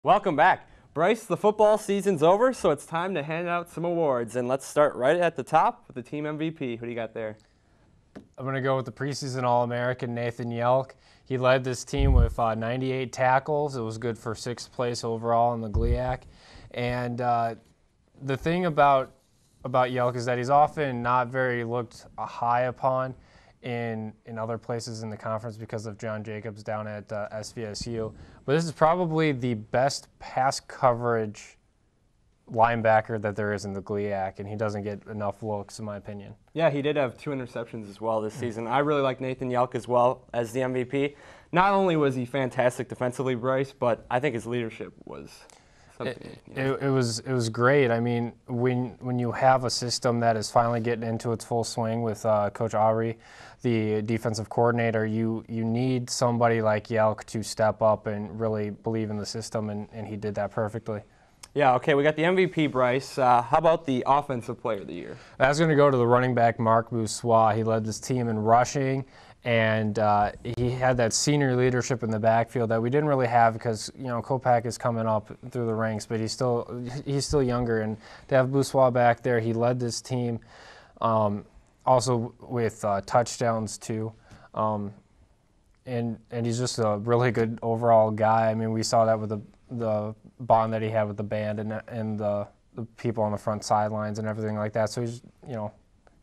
Welcome back. Brice, the football season's over, so it's time to hand out some awards. And let's start right at the top with the team MVP. Who do you got there? I'm going to go with the preseason All-American Nathan Yelk. He led this team with 98 tackles. It was good for 6th place overall in the GLIAC. And the thing about Yelk is that he's often not very looked high upon in other places in the conference because of John Jacobs down at SVSU. But this is probably the best pass coverage linebacker that there is in the GLIAC, and he doesn't get enough looks, in my opinion. Yeah, he did have 2 interceptions as well this season. I really like Nathan Yelk as well as the MVP. Not only was he fantastic defensively, Brice, but I think his leadership was something. It was great. I mean, when you have a system that is finally getting into its full swing with Coach Aubrey, the defensive coordinator, you need somebody like Yelk to step up and really believe in the system, and he did that perfectly. Yeah, okay, we got the MVP, Brice. How about the Offensive Player of the Year? That's going to go to the running back, Mark Boussois. He led this team in rushing, and he had that senior leadership in the backfield that we didn't really have because, you know, Kopak is coming up through the ranks, but he's still younger. And to have Boussois back there, he led this team also with touchdowns too. And he's just a really good overall guy. I mean, we saw that with the bond that he had with the band and the people on the front sidelines and everything like that. So he's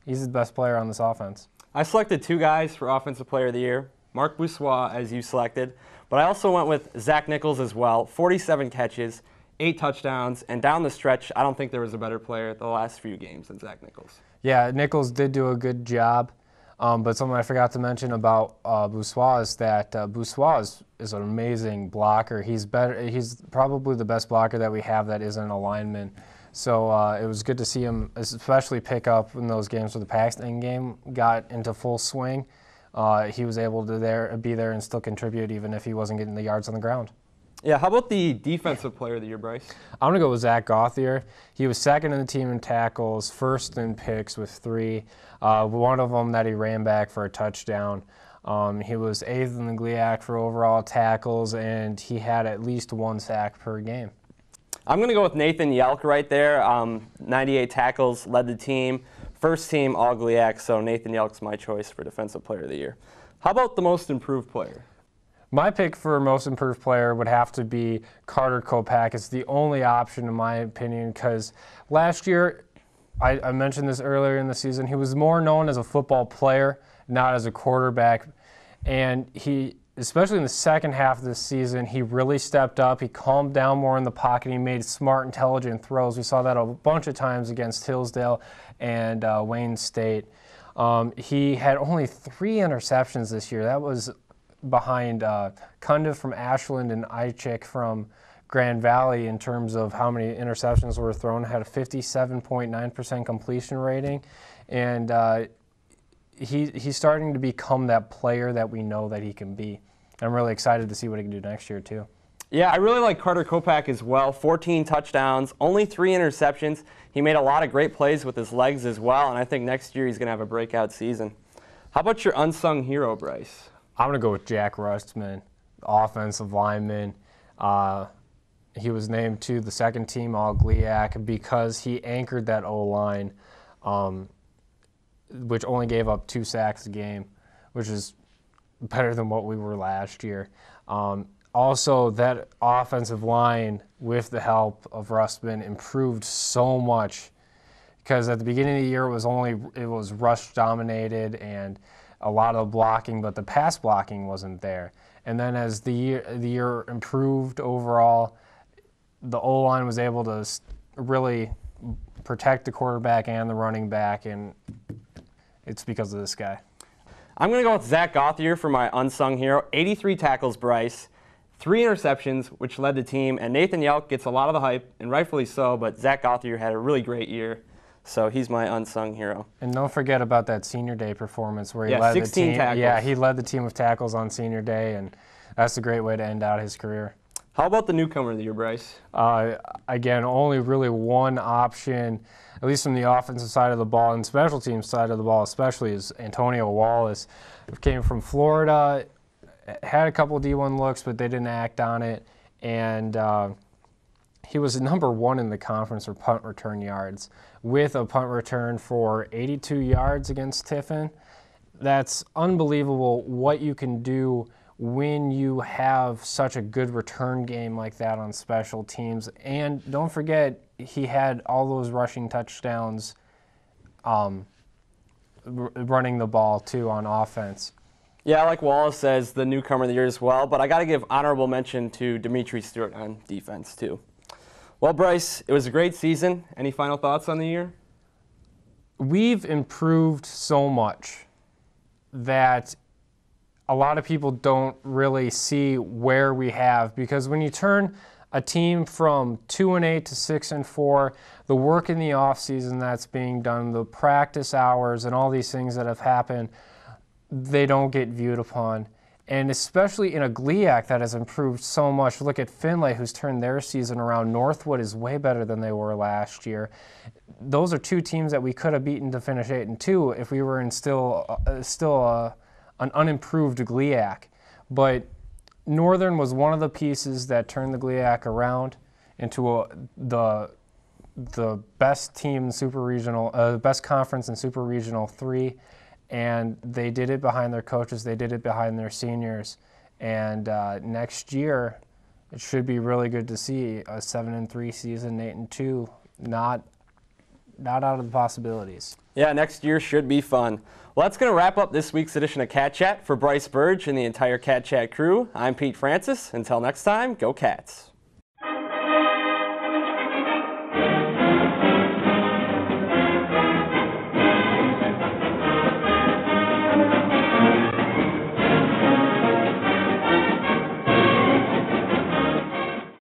the best player on this offense. I selected 2 guys for Offensive Player of the Year. Mark Boussois, as you selected, but I also went with Zach Nichols as well. 47 catches, 8 touchdowns, and down the stretch, I don't think there was a better player the last few games than Zach Nichols. Yeah, Nichols did do a good job. But something I forgot to mention about Boussois is that Boussois is an amazing blocker. He's probably the best blocker that we have that isn't a lineman. So it was good to see him, especially pick up in those games where the passing game got into full swing. He was able to be there and still contribute even if he wasn't getting the yards on the ground. Yeah, how about the Defensive Player of the Year, Brice? I'm going to go with Zach Gauthier. He was 2nd in the team in tackles, 1st in picks with 3. One of them that he ran back for a touchdown. He was 8th in the GLIAC for overall tackles, and he had at least 1 sack per game. I'm going to go with Nathan Yelk right there. 98 tackles, led the team. 1st team all GLIAC, so Nathan Yelk's my choice for Defensive Player of the Year. How about the Most Improved Player? My pick for most improved player would have to be Carter Kopak. It's the only option in my opinion because last year, I mentioned this earlier in the season, he was more known as a football player, not as a quarterback. And he, especially in the second half of this season, he really stepped up. He calmed down more in the pocket. He made smart, intelligent throws. We saw that a bunch of times against Hillsdale and Wayne State. He had only 3 interceptions this year. That was behind Kunda from Ashland and Eichik from Grand Valley in terms of how many interceptions were thrown. Had a 57.9% completion rating, and he's starting to become that player that we know that he can be. I'm really excited to see what he can do next year too. Yeah, I really like Carter Kopak as well. 14 touchdowns, only 3 interceptions. He made a lot of great plays with his legs as well, and I think next year he's going to have a breakout season. How about your unsung hero, Brice? I'm going to go with Jack Rustman, offensive lineman. He was named to the 2nd team All-GLIAC because he anchored that O-line, which only gave up 2 sacks a game, which is better than what we were last year. Also, that offensive line, with the help of Rustman, improved so much because at the beginning of the year it was rush dominated and a lot of blocking, but the pass blocking wasn't there. And then as the year improved overall, the O-line was able to really protect the quarterback and the running back, and it's because of this guy. I'm going to go with Zach Gauthier for my unsung hero. 83 tackles, Brice. 3 interceptions, which led the team, and Nathan Yelk gets a lot of the hype, and rightfully so, but Zach Gauthier had a really great year. So he's my unsung hero. And don't forget about that senior day performance where he led 16 the team. tackles. Yeah, he led the team with tackles on senior day, and that's a great way to end out his career. How about the newcomer of the year, Brice? Again, only really one option, at least from the offensive side of the ball and special teams side of the ball especially, is Antonio Wallace. Came from Florida, had a couple D1 looks, but they didn't act on it. And he was number 1 in the conference for punt return yards, with a punt return for 82 yards against Tiffin. That's unbelievable what you can do when you have such a good return game like that on special teams. And don't forget, he had all those rushing touchdowns running the ball, too, on offense. Yeah, like Wallace says, the newcomer of the year as well, but I got to give honorable mention to Dimitri Stewart on defense, too. Well, Brice, it was a great season. Any final thoughts on the year? We've improved so much that a lot of people don't really see where we have, because when you turn a team from 2-8 to 6-4, the work in the offseason that's being done, the practice hours and all these things that have happened, they don't get viewed upon. And especially in a GLIAC that has improved so much. Look at Finlay, who's turned their season around. Northwood is way better than they were last year. Those are 2 teams that we could have beaten to finish 8-2 if we were in still an unimproved GLIAC. But Northern was one of the pieces that turned the GLIAC around into the best team in Super Regional, best conference in Super Regional 3. And they did it behind their coaches. They did it behind their seniors. And next year, it should be really good to see a 7-3 season, 8-2, not out of the possibilities. Yeah, next year should be fun. Well, that's going to wrap up this week's edition of Cat Chat. For Brice Burge and the entire Cat Chat crew, I'm Pete Francis. Until next time, go Cats.